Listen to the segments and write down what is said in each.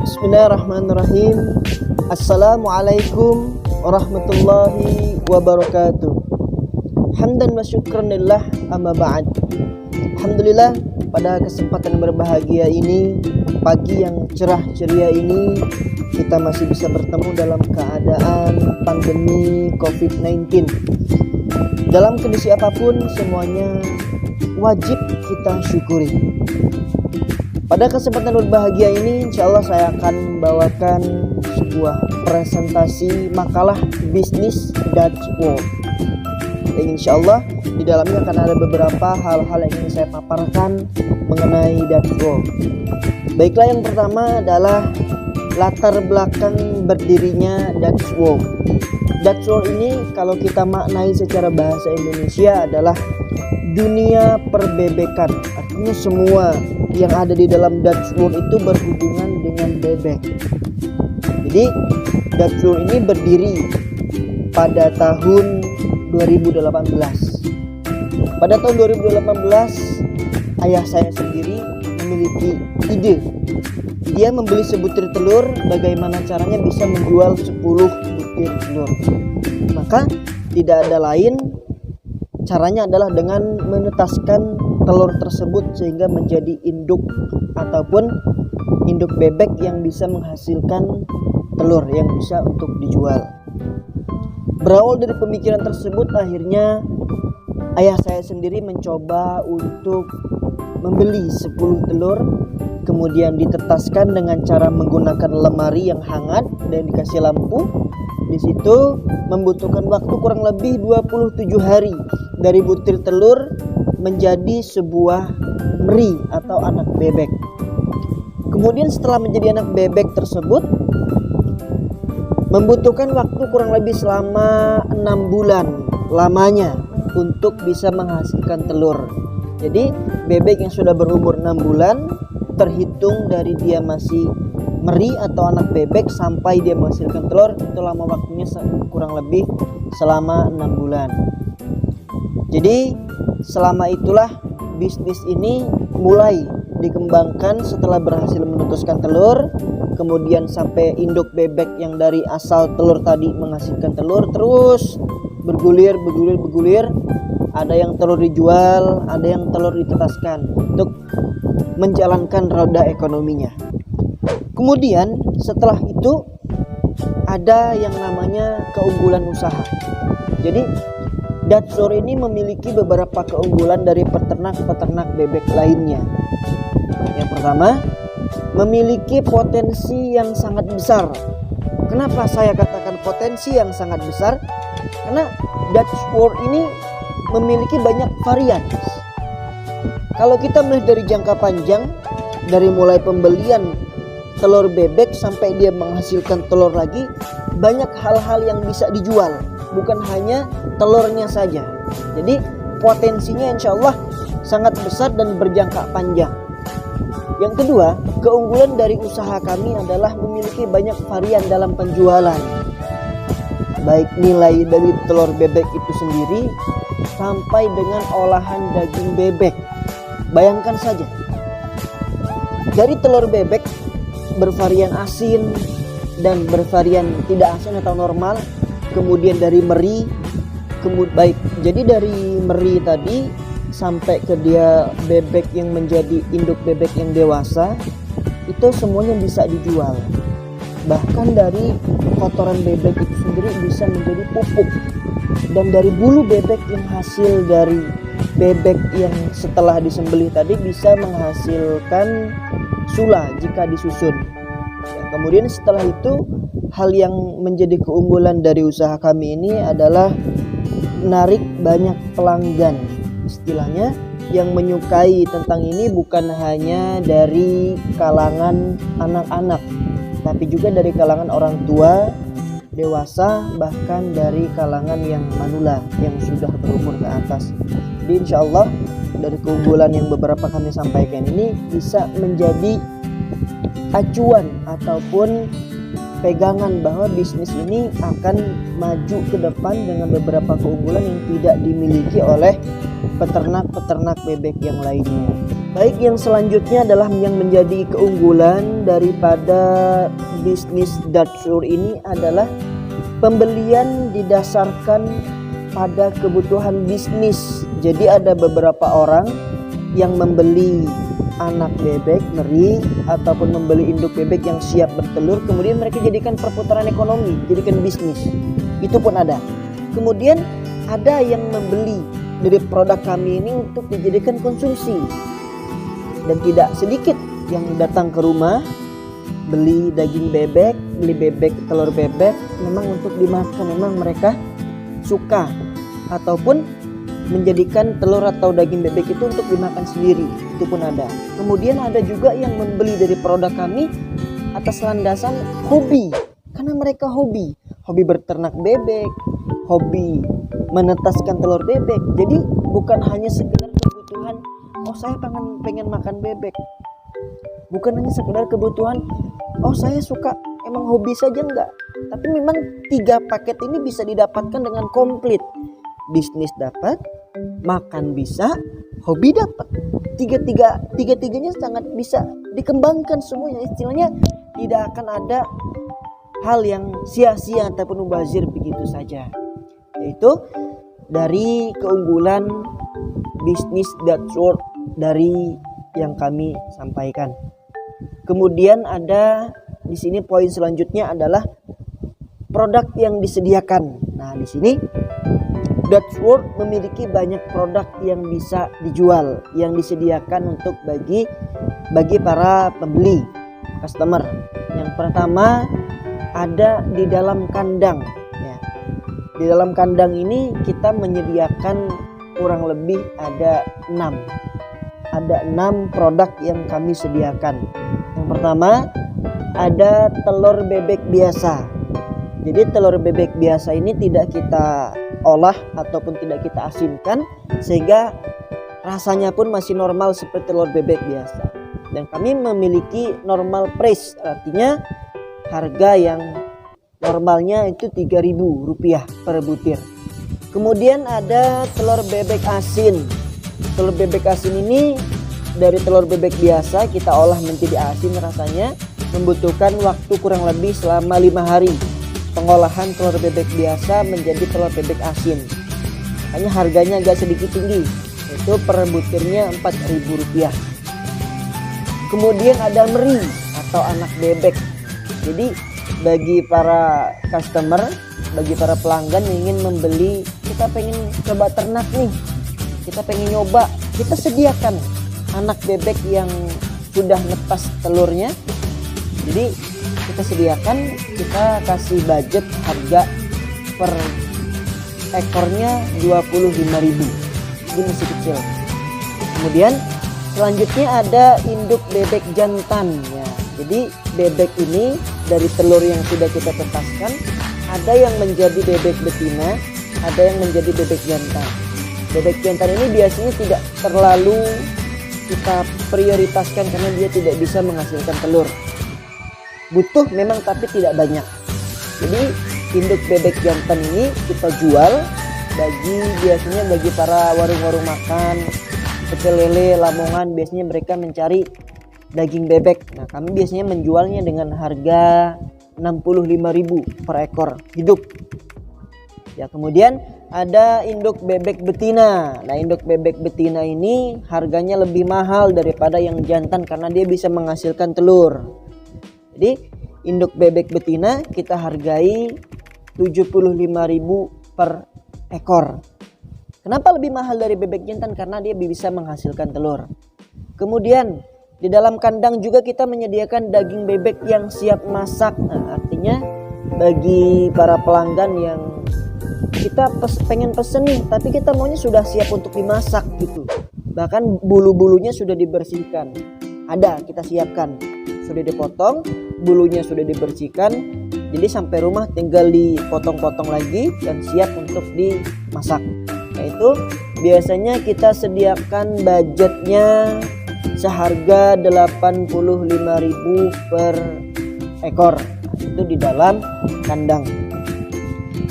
Bismillahirrahmanirrahim. Assalamualaikum warahmatullahi wabarakatuh. Hamdan wa syukranillah, amma ba'd. Alhamdulillah, pada kesempatan berbahagia ini, pagi yang cerah ceria ini, kita masih bisa bertemu dalam keadaan pandemi COVID-19. Dalam kondisi apapun, semuanya wajib kita syukuri. Pada kesempatan berbahagia ini, insya Allah saya akan bawakan sebuah presentasi makalah bisnis Dutch World. Yang insya Allah di dalamnya akan ada beberapa hal-hal yang ingin saya paparkan mengenai Dutch World. Baiklah, yang pertama adalah latar belakang berdirinya Dutch World. Dutch World ini kalau kita maknai secara bahasa Indonesia adalah dunia perbebekan. Artinya semua yang ada di dalam Dutch World itu berhubungan dengan bebek. Jadi Dutch World ini berdiri pada tahun 2018. Pada tahun 2018 ayah saya sendiri memiliki ide. Dia membeli sebutir telur, bagaimana caranya bisa menjual 10 butir telur. Maka tidak ada lain, caranya adalah dengan menetaskan telur tersebut sehingga menjadi induk ataupun induk bebek yang bisa menghasilkan telur yang bisa untuk dijual. Berawal dari pemikiran tersebut, akhirnya ayah saya sendiri mencoba untuk membeli 10 telur, kemudian ditetaskan dengan cara menggunakan lemari yang hangat dan dikasih lampu. Di situ membutuhkan waktu kurang lebih 27 hari dari butir telur menjadi sebuah meri atau anak bebek. Kemudian setelah menjadi anak bebek tersebut membutuhkan waktu kurang lebih selama 6 bulan lamanya untuk bisa menghasilkan telur. Jadi bebek yang sudah berumur 6 bulan terhitung dari dia masih meri atau anak bebek sampai dia menghasilkan telur, itu lama waktunya kurang lebih selama 6 bulan. Jadi selama itulah bisnis ini mulai dikembangkan setelah berhasil menetaskan telur, kemudian sampai induk bebek yang dari asal telur tadi menghasilkan telur, terus bergulir. Ada yang telur dijual, ada yang telur ditetaskan untuk menjalankan roda ekonominya. Kemudian setelah itu ada yang namanya keunggulan usaha. Jadi Dutch World ini memiliki beberapa keunggulan dari peternak-peternak bebek lainnya. Yang pertama, memiliki potensi yang sangat besar. Kenapa saya katakan potensi yang sangat besar? Karena Dutch World ini memiliki banyak varian. Kalau kita melihat dari jangka panjang, dari mulai pembelian telur bebek sampai dia menghasilkan telur lagi, banyak hal-hal yang bisa dijual, bukan hanya telurnya saja. Jadi potensinya insya Allah sangat besar dan berjangka panjang. Yang kedua, keunggulan dari usaha kami adalah memiliki banyak varian dalam penjualan, baik nilai dari telur bebek itu sendiri sampai dengan olahan daging bebek. Bayangkan saja, dari telur bebek bervarian asin dan bervarian tidak asin atau normal, kemudian dari meri, jadi dari meri tadi sampai ke dia bebek yang menjadi induk bebek yang dewasa, itu semuanya bisa dijual. Bahkan dari kotoran bebek itu sendiri bisa menjadi pupuk, dan dari bulu bebek yang hasil dari bebek yang setelah disembelih tadi bisa menghasilkan sula jika disusun. Kemudian setelah itu, hal yang menjadi keunggulan dari usaha kami ini adalah menarik banyak pelanggan. Istilahnya yang menyukai tentang ini bukan hanya dari kalangan anak-anak, tapi juga dari kalangan orang tua dewasa, bahkan dari kalangan yang manula, yang sudah berumur ke atas. Jadi insya Allah dari keunggulan yang beberapa kami sampaikan ini bisa menjadi acuan ataupun pegangan bahwa bisnis ini akan maju ke depan dengan beberapa keunggulan yang tidak dimiliki oleh peternak-peternak bebek yang lainnya. Baik, yang selanjutnya adalah yang menjadi keunggulan daripada bisnis Datsur ini adalah pembelian didasarkan pada kebutuhan bisnis. Jadi ada beberapa orang yang membeli anak bebek meri ataupun membeli induk bebek yang siap bertelur, kemudian mereka jadikan perputaran ekonomi, jadikan bisnis. Itu pun ada. Kemudian ada yang membeli dari produk kami ini untuk dijadikan konsumsi. Dan tidak sedikit yang datang ke rumah beli daging bebek, beli bebek, telur bebek memang untuk dimakan, memang mereka suka, ataupun menjadikan telur atau daging bebek itu untuk dimakan sendiri, itu pun ada. Kemudian ada juga yang membeli dari produk kami atas landasan hobi, karena mereka hobi berternak bebek, hobi menetaskan telur bebek. Jadi bukan hanya sekedar kebutuhan, oh saya pengen makan bebek, bukan hanya sekedar kebutuhan, oh saya suka, emang hobi saja, enggak. Tapi memang 3 paket ini bisa didapatkan dengan komplit. Bisnis dapat, makan bisa, hobi dapat. Tiga-tiganya sangat bisa dikembangkan semuanya. Istilahnya tidak akan ada hal yang sia-sia ataupun mubazir begitu saja. Yaitu dari keunggulan bisnis Datsur dari yang kami sampaikan. Kemudian ada di sini poin selanjutnya adalah produk yang disediakan. Nah, di sini Datsur memiliki banyak produk yang bisa dijual, yang disediakan untuk bagi para pembeli, customer. Yang pertama ada di dalam kandang. Ya. Di dalam kandang ini kita menyediakan kurang lebih ada 6 produk yang kami sediakan. Yang pertama ada telur bebek biasa. Jadi telur bebek biasa ini tidak kita olah ataupun tidak kita asinkan, sehingga rasanya pun masih normal seperti telur bebek biasa. Dan kami memiliki normal price, artinya harga yang normalnya itu Rp3.000 per butir. Kemudian ada telur bebek asin. Telur bebek asin ini dari telur bebek biasa kita olah menjadi asin, rasanya membutuhkan waktu kurang lebih selama 5 hari pengolahan telur bebek biasa menjadi telur bebek asin. Makanya harganya agak sedikit tinggi, itu per butirnya Rp4.000. Kemudian ada meri atau anak bebek. Jadi bagi para customer, bagi para pelanggan yang ingin membeli, kita pengen coba ternak nih, kita pengen nyoba, kita sediakan anak bebek yang sudah netas telurnya. Jadi kita sediakan, kita kasih budget harga per ekornya Rp25.000. Ini masih kecil. Kemudian selanjutnya ada induk bebek jantan ya. Jadi bebek ini dari telur yang sudah kita tetaskan, ada yang menjadi bebek betina, ada yang menjadi bebek jantan. Bebek jantan ini biasanya tidak terlalu kita prioritaskan karena dia tidak bisa menghasilkan telur. Butuh memang tapi tidak banyak. Jadi induk bebek jantan ini kita jual biasanya bagi para warung-warung makan, pecel lele, Lamongan, biasanya mereka mencari daging bebek. Nah, kami biasanya menjualnya dengan harga Rp65.000 per ekor hidup. Ya, kemudian ada induk bebek betina. Nah, induk bebek betina ini harganya lebih mahal daripada yang jantan karena dia bisa menghasilkan telur. Jadi induk bebek betina kita hargai Rp75.000 per ekor. Kenapa lebih mahal dari bebek jantan? Karena dia bisa menghasilkan telur. Kemudian di dalam kandang juga kita menyediakan daging bebek yang siap masak. Nah, artinya bagi para pelanggan yang kita pengen pesen nih, tapi kita maunya sudah siap untuk dimasak gitu. Bahkan bulu-bulunya sudah dibersihkan. Ada, kita siapkan. Sudah dipotong, bulunya sudah dibersihkan, Jadi sampai rumah tinggal dipotong-potong lagi dan siap untuk dimasak. Nah itu biasanya kita sediakan budgetnya seharga 85.000 per ekor. Nah, itu di dalam kandang.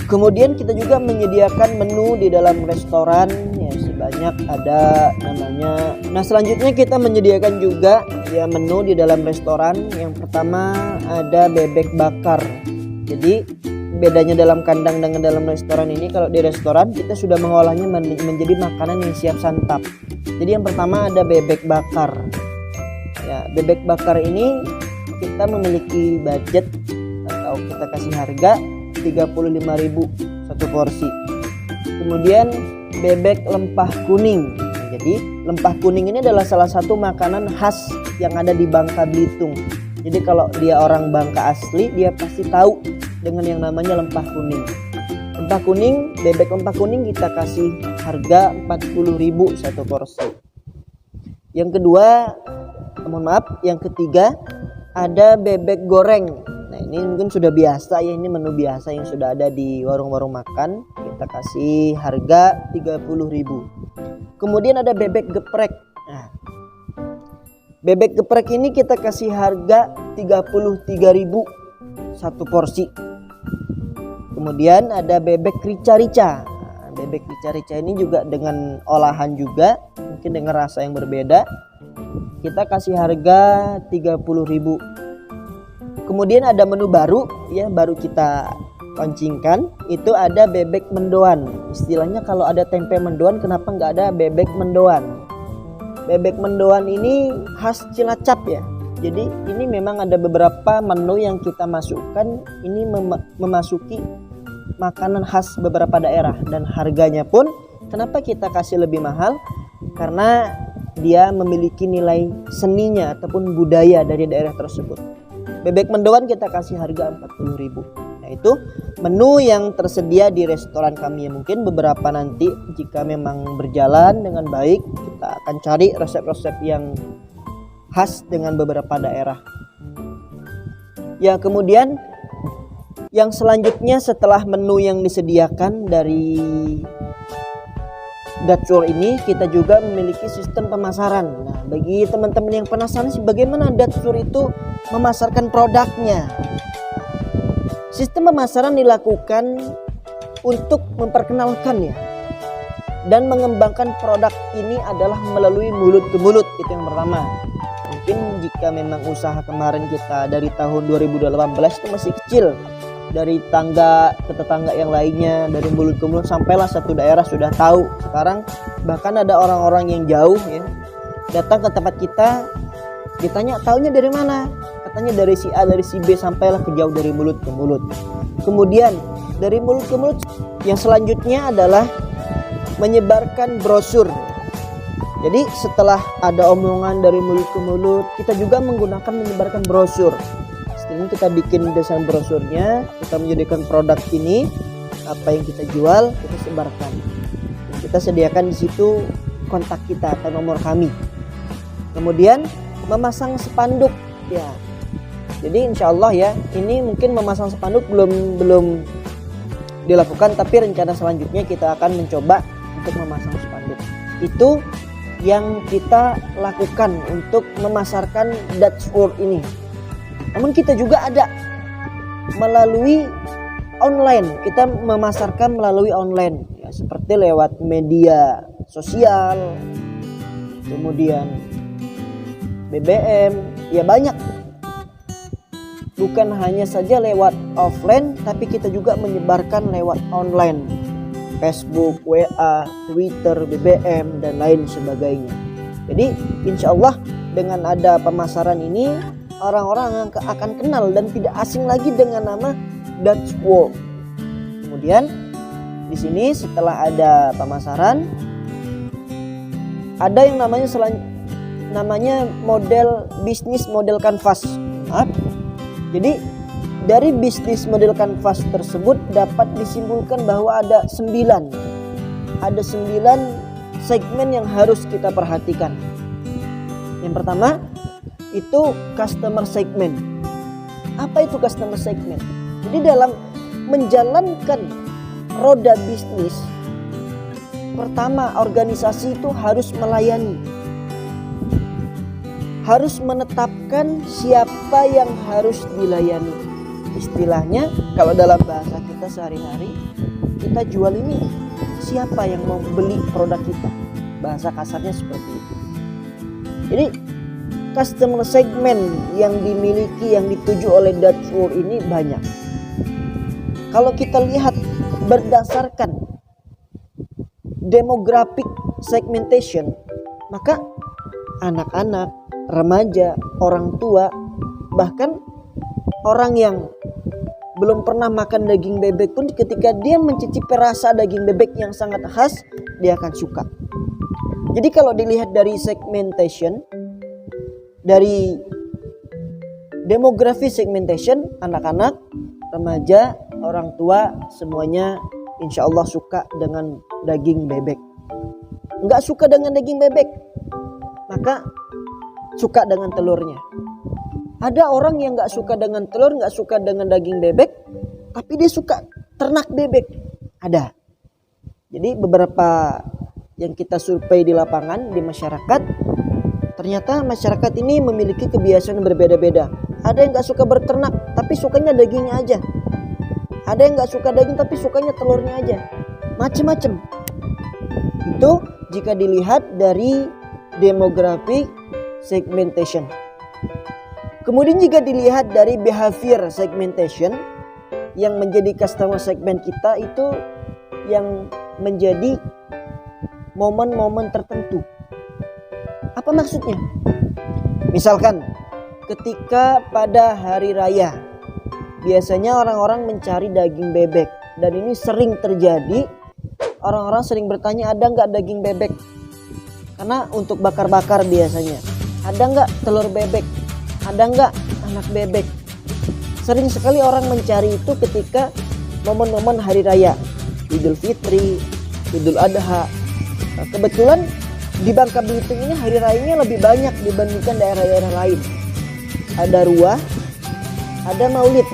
Kemudian kita juga menyediakan menu di dalam restoran ya, sebanyak ada namanya. Nah selanjutnya kita menyediakan juga ya menu di dalam restoran. Yang pertama ada bebek bakar. Jadi bedanya dalam kandang dengan dalam restoran ini, kalau di restoran kita sudah mengolahnya menjadi makanan yang siap santap. Jadi yang pertama ada bebek bakar. Ya, bebek bakar ini kita memiliki budget atau kita kasih harga 35.000 satu porsi. Kemudian bebek lempah kuning. Nah, jadi lempah kuning ini adalah salah satu makanan khas yang ada di Bangka Belitung. Jadi kalau dia orang Bangka asli, dia pasti tahu dengan yang namanya lempah kuning. Lempah kuning, bebek lempah kuning kita kasih harga 40.000 satu porsi. Yang kedua, yang ketiga ada bebek goreng. Nah ini mungkin sudah biasa ya, ini menu biasa yang sudah ada di warung-warung makan. Kita kasih harga 30.000. Kemudian ada bebek geprek. Nah, bebek geprek ini kita kasih harga 33.000 satu porsi. Kemudian ada bebek rica-rica. Nah, bebek rica-rica ini juga dengan olahan juga, mungkin dengan rasa yang berbeda. Kita kasih harga 30.000. Kemudian ada menu baru ya, baru kita launchingkan, itu ada bebek mendoan. Istilahnya kalau ada tempe mendoan, kenapa nggak ada bebek mendoan? Bebek mendoan ini khas Cilacap ya. Jadi ini memang ada beberapa menu yang kita masukkan, ini memasuki makanan khas beberapa daerah, dan harganya pun kenapa kita kasih lebih mahal? Karena dia memiliki nilai seninya ataupun budaya dari daerah tersebut. Bebek mendoan kita kasih harga 40.000. Nah itu menu yang tersedia di restoran kami. Mungkin beberapa nanti jika memang berjalan dengan baik, kita akan cari resep-resep yang khas dengan beberapa daerah. Ya kemudian yang selanjutnya setelah menu yang disediakan dari Dutch World ini, kita juga memiliki sistem pemasaran. Nah, bagi teman-teman yang penasaran sih bagaimana Dutch World itu memasarkan produknya. Sistem pemasaran dilakukan untuk memperkenalkan ya dan mengembangkan produk ini adalah melalui mulut ke mulut. Itu yang pertama. Mungkin jika memang usaha kemarin kita dari tahun 2018 itu masih kecil, dari tangga ke tetangga yang lainnya, dari mulut ke mulut, sampailah satu daerah sudah tahu. Sekarang bahkan ada orang-orang yang jauh ya datang ke tempat kita, ditanya taunya dari mana, katanya dari si A, dari si B, sampailah ke jauh dari mulut ke mulut. Kemudian dari mulut ke mulut yang selanjutnya adalah menyebarkan brosur. Jadi setelah ada omongan dari mulut ke mulut, kita juga menggunakan menyebarkan brosur. Setelah kita bikin desain brosurnya, kita menjadikan produk ini, apa yang kita jual kita sebarkan. Dan kita sediakan di situ kontak kita atau nomor kami. Kemudian memasang spanduk ya. Jadi insya Allah ya, ini mungkin memasang spanduk belum dilakukan, tapi rencana selanjutnya kita akan mencoba untuk memasang spanduk. Itu yang kita lakukan untuk memasarkan Dutch World ini. Namun kita juga ada melalui online, kita memasarkan melalui online ya, seperti lewat media sosial, kemudian BBM, ya banyak. Bukan hanya saja lewat offline, tapi kita juga menyebarkan lewat online, Facebook, WA, Twitter, BBM, dan lain sebagainya. Jadi insya Allah dengan ada pemasaran ini, orang-orang akan kenal dan tidak asing lagi dengan nama Dutch World. Kemudian di sini setelah ada pemasaran, ada yang namanya model bisnis model kanvas. Jadi dari bisnis model kanvas tersebut dapat disimpulkan bahwa ada 9 segmen yang harus kita perhatikan. Yang pertama itu customer segment. Apa itu customer segment? Jadi Jadi dalam menjalankan roda bisnis, pertama organisasi itu harus melayani, harus menetapkan siapa yang harus dilayani. Istilahnya kalau dalam bahasa kita sehari-hari, kita jual ini, siapa yang mau beli produk kita, bahasa kasarnya seperti itu. Jadi customer segment yang dimiliki, yang dituju oleh Dutch World ini banyak. Kalau kita lihat berdasarkan demographic segmentation, maka anak-anak, remaja, orang tua, bahkan orang yang belum pernah makan daging bebek pun ketika dia mencicipi rasa daging bebek yang sangat khas, dia akan suka. Jadi kalau dilihat dari segmentation, dari demografi segmentation, anak-anak, remaja, orang tua, semuanya insya Allah suka dengan daging bebek. Nggak suka dengan daging bebek, maka suka dengan telurnya. Ada orang yang nggak suka dengan telur, nggak suka dengan daging bebek, tapi dia suka ternak bebek. Ada. Jadi beberapa yang kita survei di lapangan, di masyarakat, ternyata masyarakat ini memiliki kebiasaan berbeda-beda. Ada yang nggak suka berternak, tapi sukanya dagingnya aja. Ada yang nggak suka daging, tapi sukanya telurnya aja. Macem-macem. Itu jika dilihat dari demographic segmentation. Kemudian jika dilihat dari behavior segmentation, yang menjadi customer segment kita itu yang menjadi momen-momen tertentu. Apa maksudnya? Misalkan ketika pada hari raya, biasanya orang-orang mencari daging bebek. Dan ini sering terjadi, orang-orang sering bertanya, ada nggak daging bebek? Karena untuk bakar-bakar biasanya. Ada nggak telur bebek? Ada nggak anak bebek? Sering sekali orang mencari itu ketika momen-momen hari raya, Idul Fitri, Idul Adha. Nah, kebetulan di Bangka Belitung ini hari rayanya lebih banyak dibandingkan daerah-daerah lain. Ada Ruah, ada Maulid.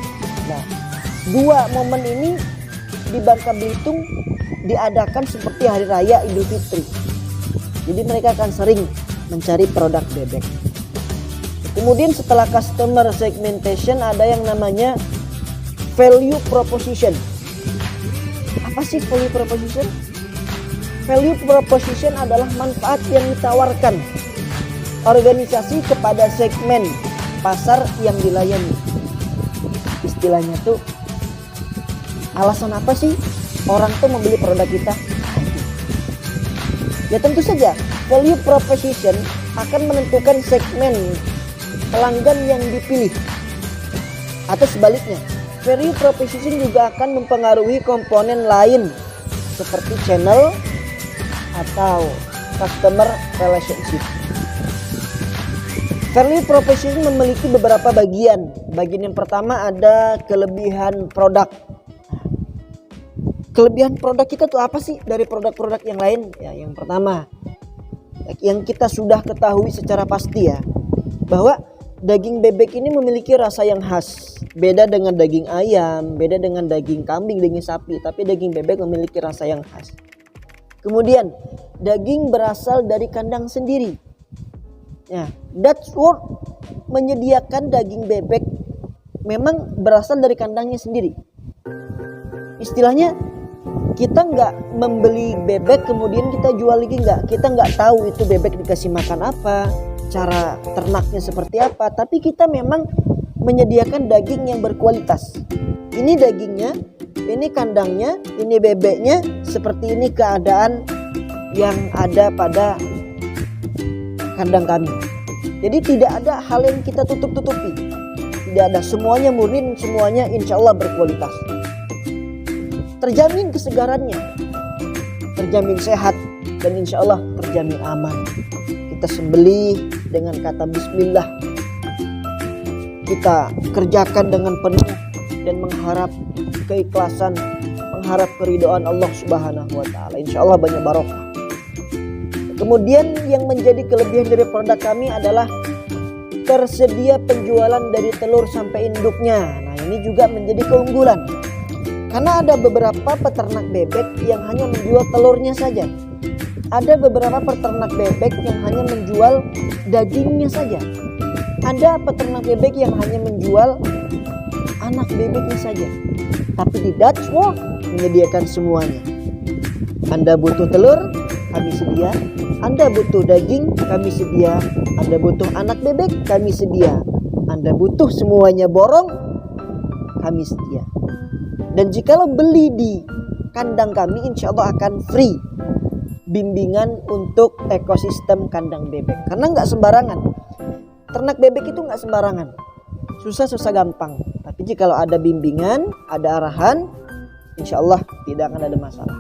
Nah, dua momen ini di Bangka Belitung diadakan seperti hari raya Idul Fitri. Jadi mereka akan sering mencari produk bebek. Kemudian setelah customer segmentation ada yang namanya value proposition. Apa sih value proposition? Value proposition adalah manfaat yang ditawarkan organisasi kepada segmen pasar yang dilayani. Istilahnya tuh, alasan apa sih orang tuh membeli produk kita? Ya tentu saja value proposition akan menentukan segmen pelanggan yang dipilih. Atau sebaliknya, value proposition juga akan mempengaruhi komponen lain seperti channel atau customer relationship. Value proposition memiliki beberapa bagian. Bagian yang pertama ada kelebihan produk. Kelebihan produk kita tuh apa sih dari produk-produk yang lain? Ya, yang pertama, yang kita sudah ketahui secara pasti ya, bahwa daging bebek ini memiliki rasa yang khas. Beda dengan daging ayam, beda dengan daging kambing, daging sapi, tapi daging bebek memiliki rasa yang khas. Kemudian, daging berasal dari kandang sendiri. Ya, Dutch World menyediakan daging bebek memang berasal dari kandangnya sendiri. Istilahnya, kita nggak membeli bebek kemudian kita jual lagi, nggak. Kita nggak tahu itu bebek dikasih makan apa, cara ternaknya seperti apa, tapi kita memang menyediakan daging yang berkualitas. Ini dagingnya, ini kandangnya, ini bebeknya, seperti ini keadaan yang ada pada kandang kami. Jadi tidak ada hal yang kita tutup-tutupi, tidak ada, semuanya murni, semuanya insya Allah berkualitas. Terjamin kesegarannya, terjamin sehat, dan insya Allah terjamin aman. Kita sembelih dengan kata bismillah, kita kerjakan dengan penuh dan mengharap keikhlasan, mengharap keridhaan Allah Subhanahu wa taala. Insya Allah banyak barokah. Kemudian yang menjadi kelebihan dari produk kami adalah tersedia penjualan dari telur sampai induknya. Nah, Ini juga menjadi keunggulan. Karena ada beberapa peternak bebek yang hanya menjual telurnya saja. Ada beberapa peternak bebek yang hanya menjual dagingnya saja. Ada peternak bebek yang hanya menjual anak bebeknya saja. Tapi di Dutch World menyediakan semuanya. Anda butuh telur, kami sedia. Anda butuh daging, kami sedia. Anda butuh anak bebek, kami sedia. Anda butuh semuanya borong, kami sedia. Dan jikalau beli di kandang kami, insya Allah akan free bimbingan untuk ekosistem kandang bebek. Karena nggak sembarangan. Ternak bebek itu nggak sembarangan. Susah-susah gampang. Tapi jikalau ada bimbingan, ada arahan, insya Allah tidak akan ada masalah.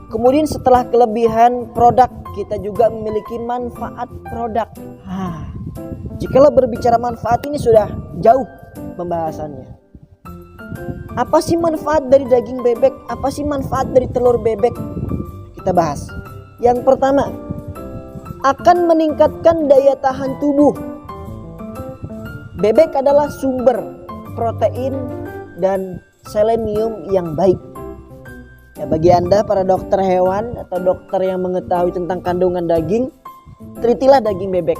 Kemudian setelah kelebihan produk, kita juga memiliki manfaat produk. Jikalau berbicara manfaat, ini sudah jauh pembahasannya. Apa sih manfaat dari daging bebek? Apa sih manfaat dari telur bebek? Kita bahas. Yang pertama, akan meningkatkan daya tahan tubuh. Bebek adalah sumber protein dan selenium yang baik. Ya, bagi Anda para dokter hewan atau dokter yang mengetahui tentang kandungan daging, telitilah daging bebek.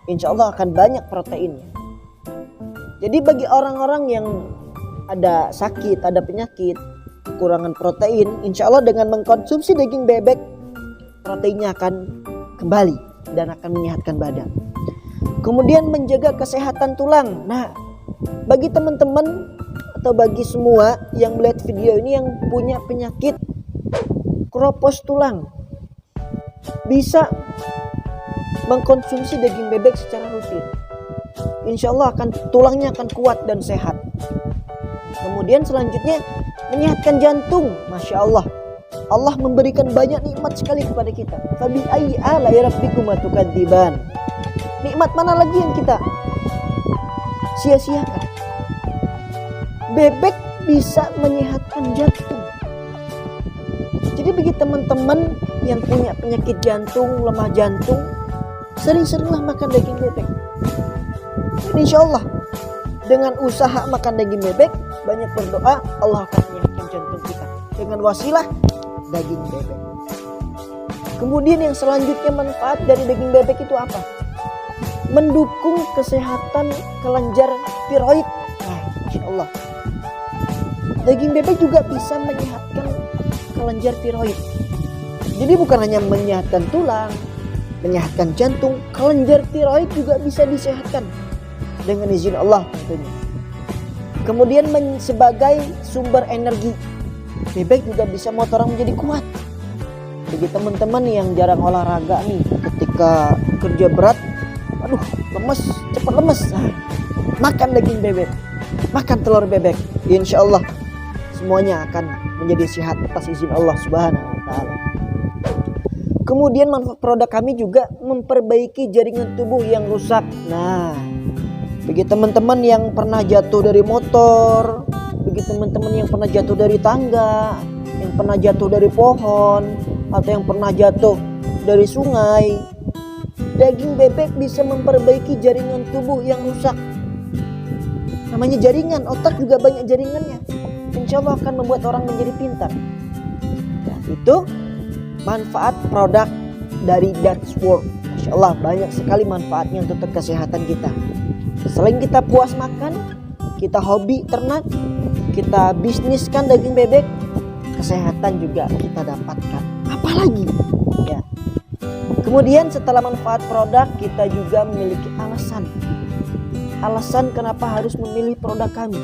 Insya Allah akan banyak proteinnya. Jadi bagi orang-orang yang ada sakit, ada penyakit, kekurangan protein, insya Allah dengan mengkonsumsi daging bebek, proteinnya akan kembali dan akan menyehatkan badan. Kemudian menjaga kesehatan tulang. Nah, bagi teman-teman atau bagi semua yang melihat video ini yang punya penyakit keropos tulang, bisa mengkonsumsi daging bebek secara rutin. Insya Allah tulangnya akan kuat dan sehat. Kemudian selanjutnya menyehatkan jantung. Masya Allah, Allah memberikan banyak nikmat sekali kepada kita. Fabi ayyi ala'i rabbikuma tukadziban. Nikmat mana lagi yang kita sia-siakan? Bebek bisa menyehatkan jantung. Jadi bagi teman-teman yang punya penyakit jantung, lemah jantung, sering-seringlah makan daging bebek. Insya Allah dengan usaha makan daging bebek, banyak berdoa, Allah akan menyehatkan jantung kita dengan wasilah daging bebek. Kemudian yang selanjutnya manfaat dari daging bebek itu apa? Mendukung kesehatan kelenjar tiroid. Nah, insya Allah daging bebek juga bisa menyehatkan kelenjar tiroid. Jadi bukan hanya menyehatkan tulang, menyehatkan jantung, kelenjar tiroid juga bisa disehatkan dengan izin Allah tentunya. Kemudian sebagai sumber energi, bebek juga bisa membuat orang menjadi kuat. Bagi teman-teman yang jarang olahraga nih, ketika kerja berat, aduh lemes, cepat lemes, makan daging bebek, makan telur bebek, insya Allah semuanya akan menjadi sehat atas izin Allah Subhanahu wa Ta'ala. Kemudian manfaat produk kami juga memperbaiki jaringan tubuh yang rusak. Nah, bagi teman-teman yang pernah jatuh dari motor, bagi teman-teman yang pernah jatuh dari tangga, yang pernah jatuh dari pohon, atau yang pernah jatuh dari sungai, daging bebek bisa memperbaiki jaringan tubuh yang rusak. Namanya jaringan, otak juga banyak jaringannya. Insya Allah akan membuat orang menjadi pintar. Ya, itu manfaat produk dari Dutch World. Masya Allah banyak sekali manfaatnya untuk kesehatan kita. Selain kita puas makan, kita hobi ternak, kita bisniskan daging bebek, kesehatan juga kita dapatkan. Apalagi ya. Kemudian setelah manfaat produk, kita juga memiliki alasan kenapa harus memilih produk kami.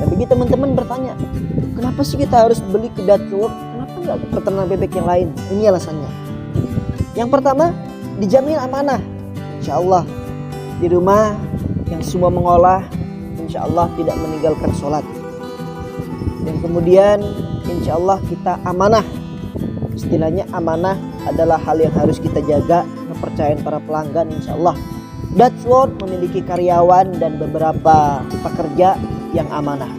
Dan bagi teman-teman bertanya, kenapa sih kita harus beli ke Dutch World? Kenapa nggak ke peternak bebek yang lain? Ini alasannya. Yang pertama, dijamin amanah. Insya Allah di rumah yang semua mengolah, insya Allah tidak meninggalkan sholat. Dan kemudian insya Allah kita amanah. Istilahnya amanah adalah hal yang harus kita jaga, kepercayaan para pelanggan. Insya Allah Dutch World memiliki karyawan dan beberapa pekerja yang amanah.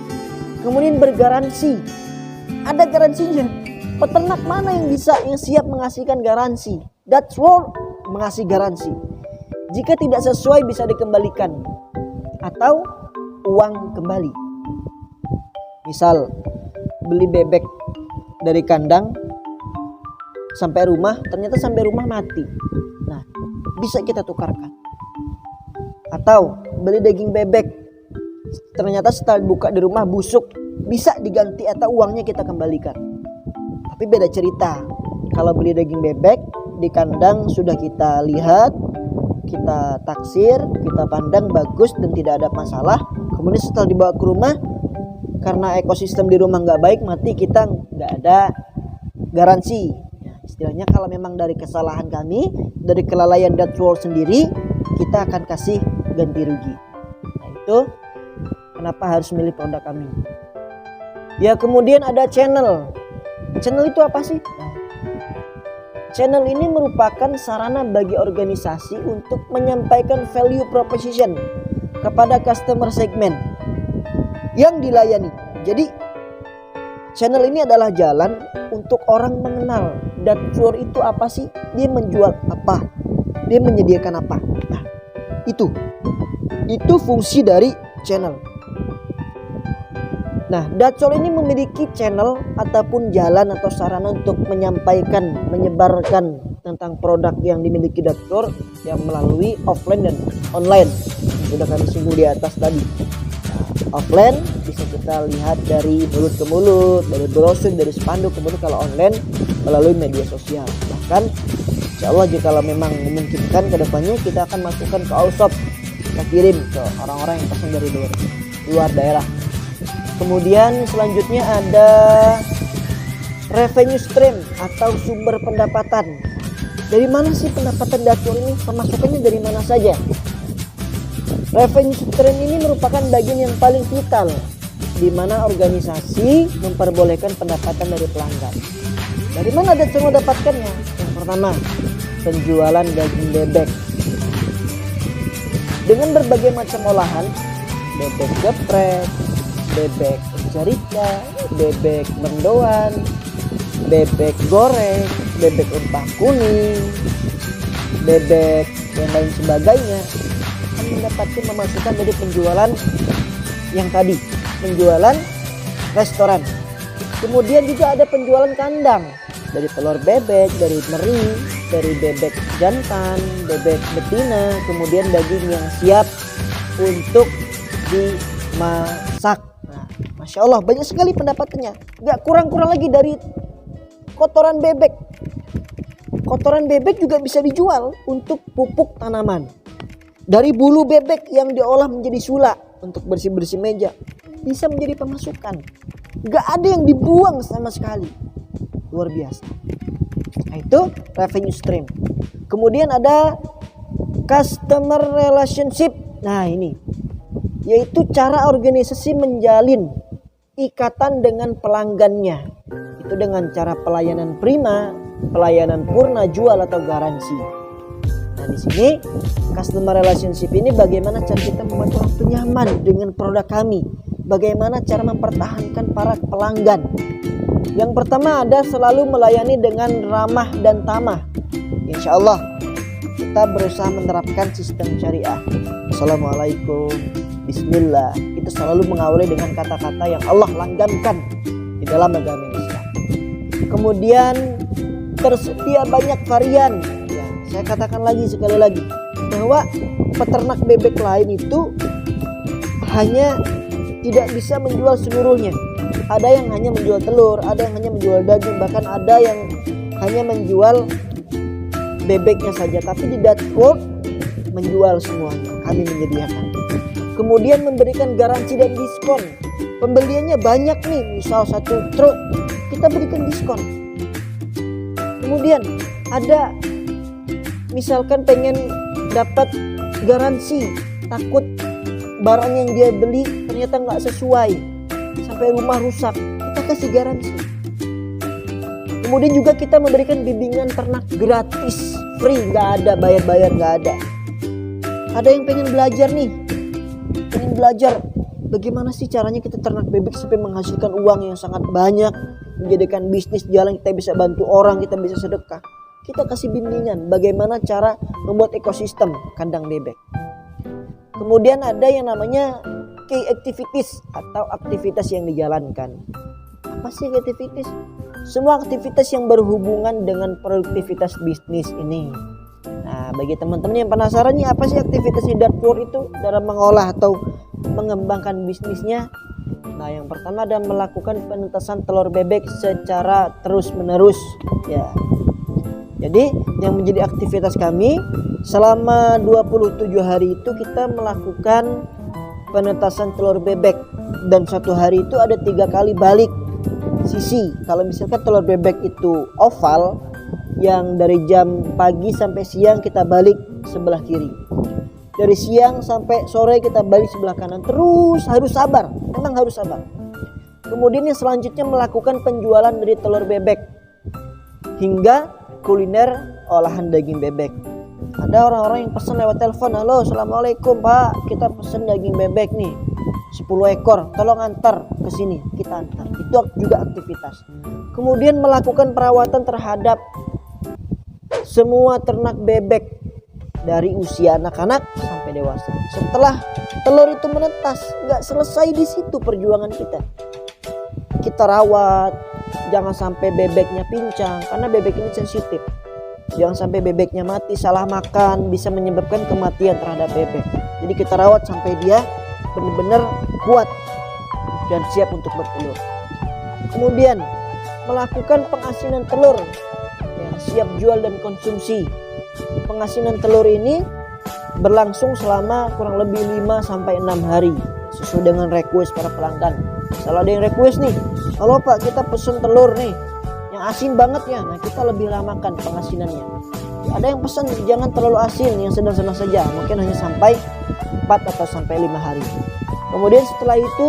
Kemudian bergaransi. Ada garansinya. Peternak mana yang siap mengasihkan garansi? Dutch World mengasih garansi. Jika tidak sesuai bisa dikembalikan. atau uang kembali. Misal beli bebek dari kandang sampai rumah, ternyata sampai rumah mati. Nah, bisa kita tukarkan. Atau beli daging bebek, ternyata setelah buka di rumah busuk, bisa diganti atau uangnya kita kembalikan. Tapi beda cerita. Kalau beli daging bebek di kandang sudah kita lihat, kita taksir, kita pandang bagus dan tidak ada masalah. Kemudian setelah dibawa ke rumah, karena ekosistem di rumah nggak baik, mati, kita nggak ada garansi. Istilahnya kalau memang dari kesalahan kami, dari kelalaian Dutchworld sendiri, kita akan kasih ganti rugi. Nah, itu kenapa harus milih produk kami. Ya, kemudian ada channel. Channel itu apa sih? Nah, channel ini merupakan sarana bagi organisasi untuk menyampaikan value proposition kepada customer segment yang dilayani. Jadi channel ini adalah jalan untuk orang mengenal Dutchworld itu apa sih, dia menjual apa, dia menyediakan apa. Nah, itu fungsi dari channel. Nah, Dutchworld ini memiliki channel ataupun jalan atau sarana untuk menyampaikan, menyebarkan tentang produk yang dimiliki Dutchworld yang melalui offline dan online. Sudah kami singgung di atas tadi. Offline bisa kita lihat dari mulut ke mulut, dari brosur, dari spanduk. Kemudian kalau online melalui media sosial. Bahkan insya Allah jika memang memungkinkan ke depannya kita akan masukkan ke all shop, kita kirim ke orang-orang yang pesan dari luar daerah. Kemudian selanjutnya ada revenue stream atau sumber pendapatan. Dari mana sih pendapatan Dutchworld ini? Pemasukannya dari mana saja? Revenue stream ini merupakan bagian yang paling vital di mana organisasi memperbolehkan pendapatan dari pelanggan. Dari mana Dutchworld mendapatkannya? Yang pertama, penjualan daging bebek. Dengan berbagai macam olahan, bebek geprek, bebek carika, bebek mendoan, bebek goreng, bebek rempah kuning, bebek dan lain sebagainya, akan mendapatkan pemasukan dari penjualan yang tadi, penjualan restoran. Kemudian juga ada penjualan kandang, dari telur bebek, dari meri, dari bebek jantan, bebek betina, kemudian daging yang siap untuk dimasak. Nah, Masya Allah banyak sekali pendapatannya. Gak kurang-kurang lagi dari kotoran bebek. Kotoran bebek juga bisa dijual untuk pupuk tanaman. Dari bulu bebek yang diolah menjadi sulak untuk bersih-bersih meja, bisa menjadi pemasukan. Gak ada yang dibuang sama sekali. Luar biasa. Nah, itu revenue stream. Kemudian ada customer relationship. Nah, ini yaitu cara organisasi menjalin ikatan dengan pelanggannya. Itu dengan cara pelayanan prima, pelayanan purna, jual atau garansi. Nah, di sini customer relationship ini bagaimana cara kita membuat orang itu nyaman dengan produk kami. Bagaimana cara mempertahankan para pelanggan. Yang pertama ada selalu melayani dengan ramah dan tamah. Insya Allah kita berusaha menerapkan sistem syariah. Assalamualaikum, Bismillah. Kita selalu mengawali dengan kata-kata yang Allah langgamkan di dalam agama Islam. Kemudian tersedia banyak varian. Ya, saya katakan lagi sekali lagi bahwa peternak bebek lain itu hanya tidak bisa menjual seluruhnya. Ada yang hanya menjual telur, ada yang hanya menjual daging, bahkan ada yang hanya menjual bebeknya saja. Tapi di Dutchworld menjual semuanya, kami menyediakan. Kemudian memberikan garansi dan diskon. Pembeliannya banyak nih, misal satu truk, kita berikan diskon. Kemudian ada misalkan pengen dapat garansi, takut barang yang dia beli ternyata nggak sesuai, sampai rumah rusak, kita kasih garansi. Kemudian juga kita memberikan bimbingan ternak gratis, free, nggak ada bayar-bayar, nggak ada. Ada yang pengen belajar nih, pengen belajar bagaimana sih caranya kita ternak bebek sampai menghasilkan uang yang sangat banyak, menjadikan bisnis jalan, kita bisa bantu orang, kita bisa sedekah. Kita kasih bimbingan bagaimana cara membuat ekosistem kandang bebek. Kemudian ada yang namanya key activities atau aktivitas yang dijalankan. Apa sih aktivitas? Semua aktivitas yang berhubungan dengan produktivitas bisnis ini. Nah, bagi teman-teman yang penasaran nih apa sih aktivitas di dapur itu dalam mengolah atau mengembangkan bisnisnya? Nah, yang pertama adalah melakukan penetasan telur bebek secara terus-menerus ya. Jadi yang menjadi aktivitas kami selama 27 hari itu kita melakukan penetasan telur bebek, dan satu hari itu ada 3 kali balik sisi. Kalau misalkan telur bebek itu oval, yang dari jam pagi sampai siang kita balik sebelah kiri, dari siang sampai sore kita balik sebelah kanan, terus harus sabar, memang harus sabar. Kemudian yang selanjutnya melakukan penjualan dari telur bebek hingga kuliner olahan daging bebek. Ada orang-orang yang pesan lewat telepon, halo assalamualaikum pak, kita pesan daging bebek nih 10 ekor, tolong antar ke sini, kita antar. Itu juga aktivitas. Kemudian melakukan perawatan terhadap semua ternak bebek dari usia anak-anak sampai dewasa. Setelah telur itu menetas, nggak selesai di situ perjuangan kita. Kita rawat, jangan sampai bebeknya pincang karena bebek ini sensitif. Jangan sampai bebeknya mati, salah makan bisa menyebabkan kematian terhadap bebek. Jadi kita rawat sampai dia benar-benar kuat dan siap untuk bertelur. Kemudian melakukan pengasinan telur ya, siap jual dan konsumsi. Pengasinan telur ini berlangsung selama kurang lebih 5-6 hari sesuai dengan request para pelanggan. Kalau ada yang request nih, halo pak kita pesen telur nih yang asin banget ya, nah kita lebih lamakan pengasinannya. Ada yang pesan jangan terlalu asin, yang sedang-sedang saja, mungkin hanya sampai 4 atau sampai 5 hari. Kemudian setelah itu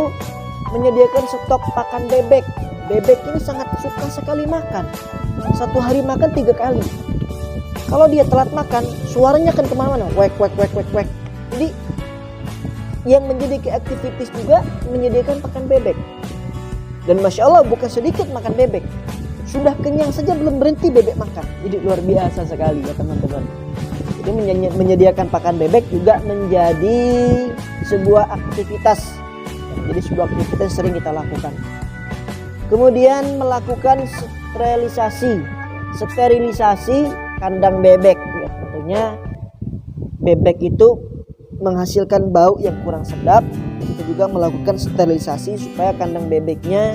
menyediakan stok pakan bebek. Bebek ini sangat suka sekali makan, satu hari makan 3 kali. Kalau dia telat makan, suaranya akan kemana-mana, wek wek wek wek wek. Jadi yang menjadi aktivitas juga menyediakan pakan bebek. Dan masya Allah bukan sedikit makan bebek, sudah kenyang saja belum berhenti bebek makan. Jadi luar biasa sekali ya teman-teman. Jadi menyediakan pakan bebek juga menjadi sebuah aktivitas. Jadi sebuah aktivitas yang sering kita lakukan. Kemudian melakukan sterilisasi kandang bebek. Ya, tentunya bebek itu menghasilkan bau yang kurang sedap. Kita juga melakukan sterilisasi supaya kandang bebeknya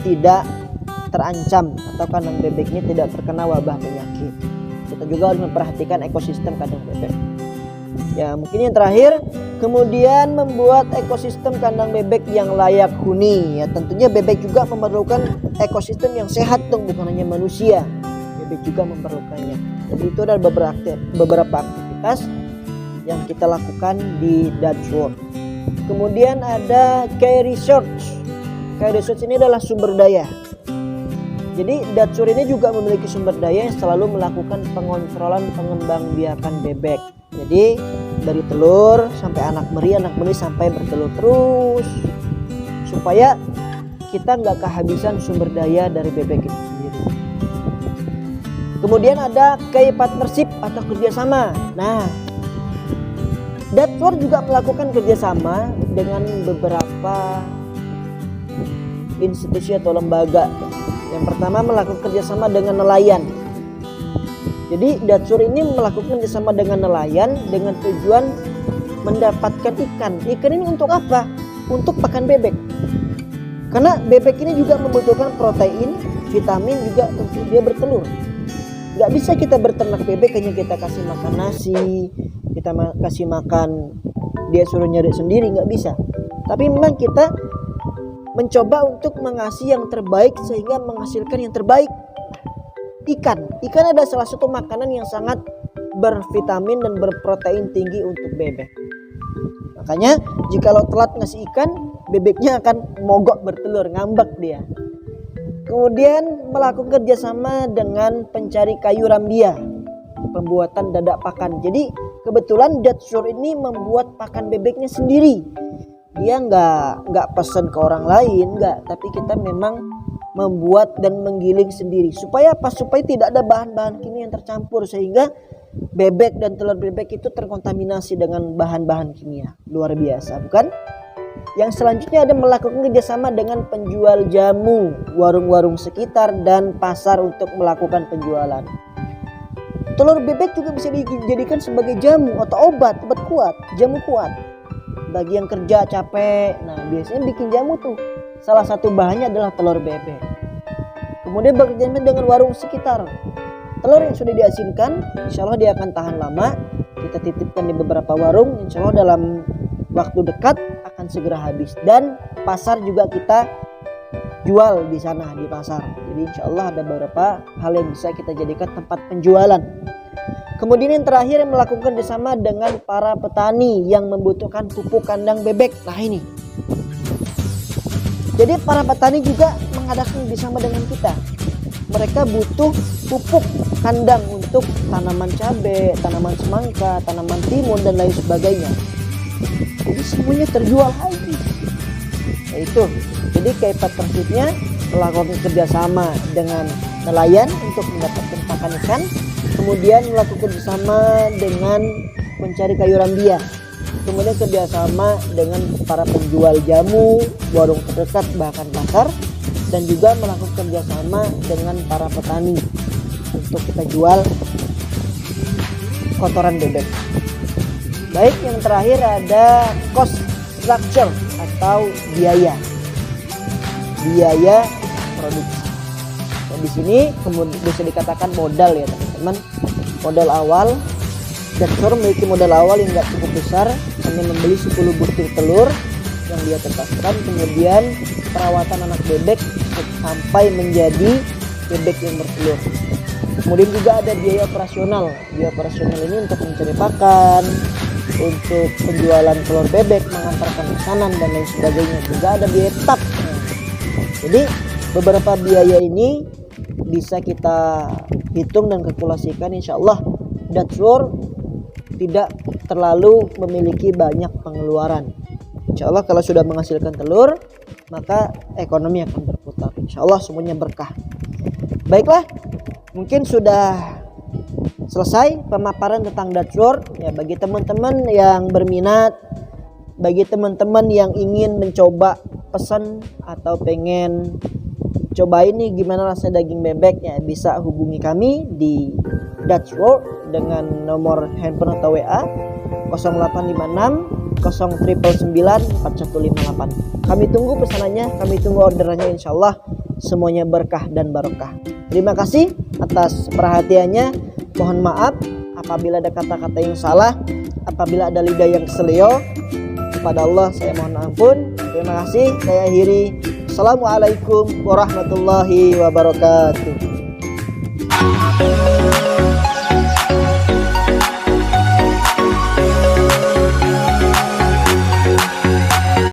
tidak terancam atau kandang bebeknya tidak terkena wabah penyakit. Kita juga harus memperhatikan ekosistem kandang bebek. Ya, mungkin yang terakhir, kemudian membuat ekosistem kandang bebek yang layak huni. Ya, tentunya bebek juga memerlukan ekosistem yang sehat dong, bukan hanya manusia. Bebek juga memerlukannya. Jadi itu adalah beberapa aktivitas yang kita lakukan di Dutch. Kemudian ada key research. Key research ini adalah sumber daya. Jadi Dutch ini juga memiliki sumber daya yang selalu melakukan pengontrolan pengembangbiakan bebek. Jadi dari telur sampai anak meri sampai bertelur terus, supaya kita nggak kehabisan sumber daya dari bebek itu sendiri. Kemudian ada key partnership atau kerjasama. Nah, Dutch juga melakukan kerjasama dengan beberapa institusi atau lembaga. Yang pertama melakukan kerjasama dengan nelayan. Jadi Dutch ini melakukan kerjasama dengan nelayan dengan tujuan mendapatkan ikan. Ikan ini untuk apa? Untuk pakan bebek. Karena bebek ini juga membutuhkan protein, vitamin juga untuk dia bertelur. Gak bisa kita berternak bebek hanya kita kasih makan nasi, kita kasih makan dia suruh nyari sendiri, gak bisa. Tapi memang kita mencoba untuk mengasih yang terbaik sehingga menghasilkan yang terbaik. Ikan adalah salah satu makanan yang sangat bervitamin dan berprotein tinggi untuk bebek. Makanya jikalau telat ngasih ikan, bebeknya akan mogok bertelur, ngambek dia. Kemudian melakukan kerjasama dengan pencari kayu rambia, pembuatan dadak pakan. Jadi kebetulan Dutch ini membuat pakan bebeknya sendiri. Dia nggak pesan ke orang lain, nggak, tapi kita memang membuat dan menggiling sendiri supaya tidak ada bahan-bahan kimia yang tercampur, sehingga bebek dan telur bebek itu terkontaminasi dengan bahan-bahan kimia. Luar biasa, bukan? Yang selanjutnya ada melakukan kerjasama dengan penjual jamu, warung-warung sekitar dan pasar untuk melakukan penjualan. Telur bebek juga bisa dijadikan sebagai jamu atau obat kuat, jamu kuat. Bagi yang kerja capek, nah biasanya bikin jamu tuh. Salah satu bahannya adalah telur bebek. Kemudian bekerjasama dengan warung sekitar. Telur yang sudah diasinkan, insya Allah dia akan tahan lama. Kita titipkan di beberapa warung, insya Allah dalam waktu dekat akan segera habis. Dan pasar juga kita jual di sana, di pasar. Jadi insya Allah ada beberapa hal yang bisa kita jadikan tempat penjualan. Kemudian yang terakhir, melakukan bersama dengan para petani yang membutuhkan pupuk kandang bebek. Nah ini, jadi para petani juga mengadakan bersama dengan kita. Mereka butuh pupuk kandang untuk tanaman cabai, tanaman semangka, tanaman timun dan lain sebagainya. Jadi semuanya terjual habis. Nah itu, jadi KIPAT Persibnya melakukan kerjasama dengan nelayan untuk mendapatkan pakan ikan, kemudian melakukan bersama dengan pencari kayu rambia, kemudian kerjasama dengan para penjual jamu, warung terdekat bahkan pasar, dan juga melakukan kerjasama dengan para petani untuk kita jual kotoran bebek. Baik, yang terakhir ada cost structure atau biaya produksi. Nah, di sini kemudian bisa dikatakan modal ya teman-teman. Modal awal, Datsur memiliki modal awal yang nggak cukup besar, hanya membeli 10 butir telur yang dia tetaskan, kemudian perawatan anak bebek sampai menjadi bebek yang bertelur. Kemudian juga ada biaya operasional. Biaya operasional ini untuk mencari pakan, untuk penjualan telur bebek, mengantarkan pesanan dan lain sebagainya. Juga ada biaya tetap. Jadi beberapa biaya ini bisa kita hitung dan kalkulasikan, insya Allah Datsur tidak terlalu memiliki banyak pengeluaran. Insya Allah kalau sudah menghasilkan telur, maka ekonomi akan berputar. Insya Allah semuanya berkah. Baiklah, mungkin sudah selesai pemaparan tentang Datsur. Ya, bagi teman-teman yang berminat, bagi teman-teman yang ingin mencoba pesan atau pengen coba ini gimana rasa daging bebek, ya bisa hubungi kami di Datsur dengan nomor handphone atau WA 0856 0999 4158. Kami tunggu pesanannya, kami tunggu orderannya, insya Allah semuanya berkah dan barokah. Terima kasih atas perhatiannya. Mohon maaf apabila ada kata-kata yang salah, apabila ada lidah yang keselio. Kepada Allah saya mohon ampun. Terima kasih, saya akhiri. Assalamualaikum warahmatullahi wabarakatuh.